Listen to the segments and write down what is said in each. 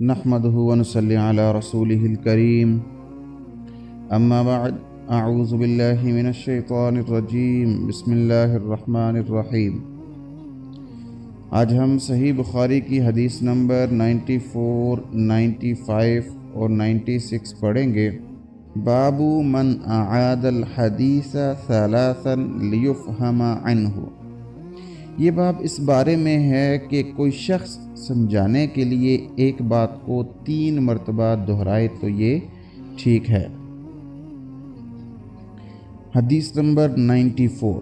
नहमदुहु व नुसल्ली अला रसूलिहिल करीम अम्मा बाद अऊज़ु बिल्लाहि मिनश शैतानिर रजीम बिस्मिल्लाहिर रहमानिर रहीम। आज हम सही बुखारी की हदीस नंबर 94, 95 और 96 पढ़ेंगे। बाबू मन आदल हदीस सलासन लियुफ़हमा अन्हु। ये बाब इस बारे में है कि कोई शख्स समझाने के लिए एक बात को 3 मरतबा दोहराए तो ये ठीक है। हदीस नंबर 94।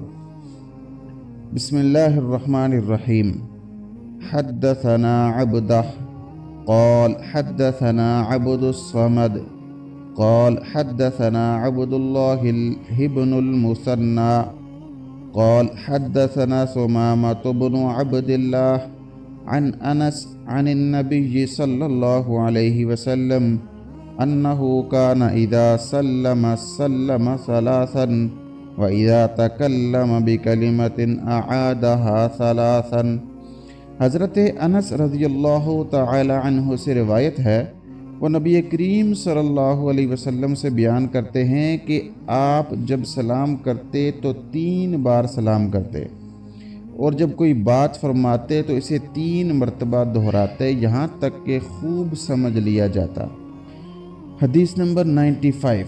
बिस्मिल्लाहिर्रहमानिर्रहीम। हद्दसना अब्दह क़ाल हद्दसना अब्दुस समद क़ाल हद्दसना अब्दुल्लाह इब्नुल मुसन्ना क़ाल हद्दसना सुमामा इब्नु अब्दिल्लाह अन अनस अनिन नबी सल्लल्लाहु अलैहि वसल्लम अन्नहु कान इज़ा सल्लम सलासन व इज़ा तकल्लम बिकलिमतिन अआदहा सलासन। हज़रत अनस रज़ियल्लाहु तआला अन्हु से रिवायत है, वो नबी करीम सल्लल्लाहु अलैहि वसल्लम से बयान करते हैं कि आप जब सलाम करते तो 3 बार सलाम करते, और जब कोई बात फरमाते तो इसे 3 मरतबा दोहराते, यहाँ तक कि खूब समझ लिया जाता। हदीस नंबर 95।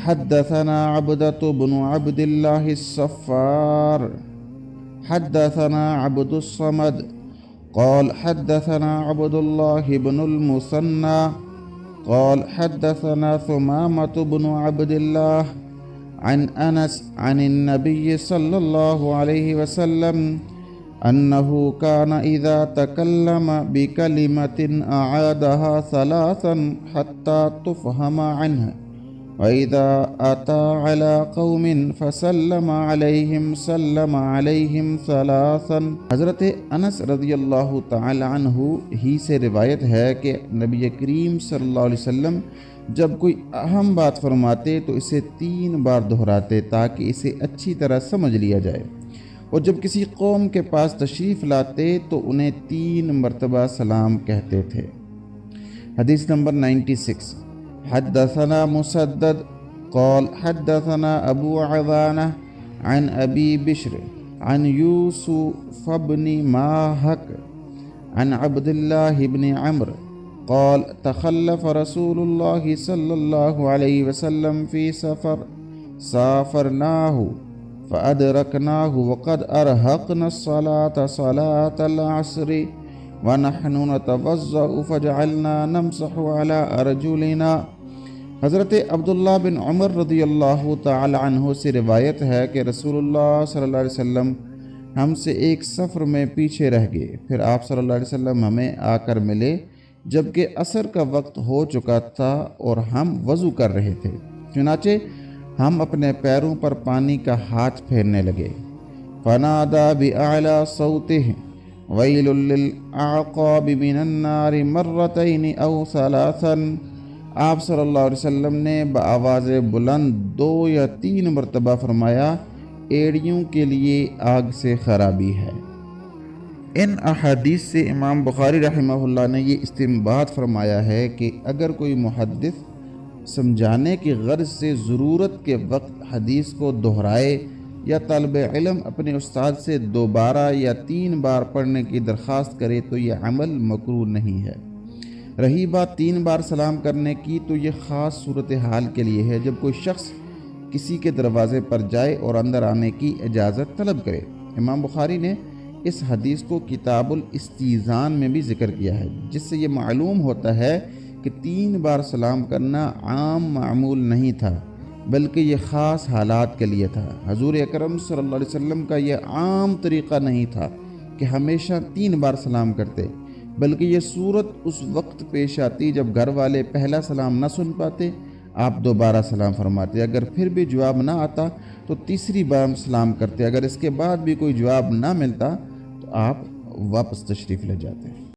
हद्दसना अब्दतु बिनु अब्दिल्लाह सफ़ार हद्दसना अब्दुस समद क़ाल हद्दसना अब्दुल्लाह इब्नुल मुसन्ना क़ाल हद्दसना सुमामा इब्नु अब्दिल्लाह अन अनस अनिन नबी सल्लल्लाहु अलैहि वसल्लम अन्नहु कान इज़ा तकल्लम बिकलिमतिन अआदहा सलासन हत्ता तुफ़हमा अन्हु व इज़ा अता अला कौमिन फसल्लम अलैहिम सल्लम अलैहिम सलासन। हज़रत अनस रज़ियल्लाहु तआला अन्हु ही से रिवायत है कि नबी करीम सल्लल्लाहु अलैहि वसल्लम जब कोई अहम बात फरमाते तो इसे 3 बार दोहराते ताकि इसे अच्छी तरह समझ लिया जाए, और जब किसी कौम के पास तशरीफ़ लाते तो उन्हें 3 मरतबा सलाम कहते थे। हदीस नंबर 96। हद्दसना मुसद्दद क़ाल हद्दसना अबू अवाना अन अबी बिश्र अन यूसुफ इब्न माहक अन अब्दुल्लाह इब्न अम्र क़ाल तख़ल्लफ़ रसूलुल्लाह सल्लल्लाहु अलैहि वसल्लम फ़ी सफ़र साफ़रनाहु फ़अदरकनाहु वक़द अरहक़ना अस्सलाता सलातल अस्रि व नहनु नतवज़्ज़अु फ़जअलना नमसहु अला अर्जुलिना। हज़रत अब्दुल्लाह बिन उमर रज़ियल्लाहु तआला अन्हु से रिवायत है कि रसूलुल्लाह सल्लल्लाहु अलैहि वसल्लम हमसे एक सफ़र में पीछे रह गए, फिर आप सल्लल्लाहु अलैहि वसल्लम हमें आकर मिले जबकि असर का वक्त हो चुका था और हम वज़ू कर रहे थे। चुनाचे हम अपने पैरों पर पानी का हाथ फेरने लगे। फ़नादा बिअअला सौतिही वैलुल लिल अअक़ाबि मिनन नारि मर्रतैनि औ सलासन। आप सल्लल्लाहु अलैहि वसल्लम ने बआवाज़ बुलंद 2 या 3 मरतबा फरमाया, एड़ियों के लिए आग से खराबी है। इन अहादीस से इमाम बुखारी रहमहुल्लाह ने ये इस्तिंबात फरमाया है कि अगर कोई मुहद्दिस समझाने की गर्ज से ज़रूरत के वक्त हदीस को दोहराए या तालिब इल्म अपने उस्ताद से 2 या 3 बार पढ़ने की दरख्वास्त करे तो ये अमल मकरूह नहीं है। रही बात 3 बार सलाम करने की, तो ये ख़ास सूरत हाल के लिए है जब कोई शख्स किसी के दरवाज़े पर जाए और अंदर आने की इजाज़त तलब करे। इमाम बुखारी ने इस हदीस को किताबुल इस्तीज़ान में भी ज़िक्र किया है, जिससे ये मालूम होता है कि 3 बार सलाम करना आम मामूल नहीं था, बल्कि ये ख़ास हालात के लिए था। हजूर अकरम सल्लल्लाहु अलैहि वसल्लम का ये आम तरीक़ा नहीं था कि हमेशा 3 बार सलाम करते, बल्कि ये सूरत उस वक्त पेश आती जब घर वाले पहला सलाम न सुन पाते, आप 2 सलाम फरमाते, अगर फिर भी जवाब ना आता तो 3री बार सलाम करते, अगर इसके बाद भी कोई जवाब ना मिलता तो आप वापस तशरीफ़ ले जाते।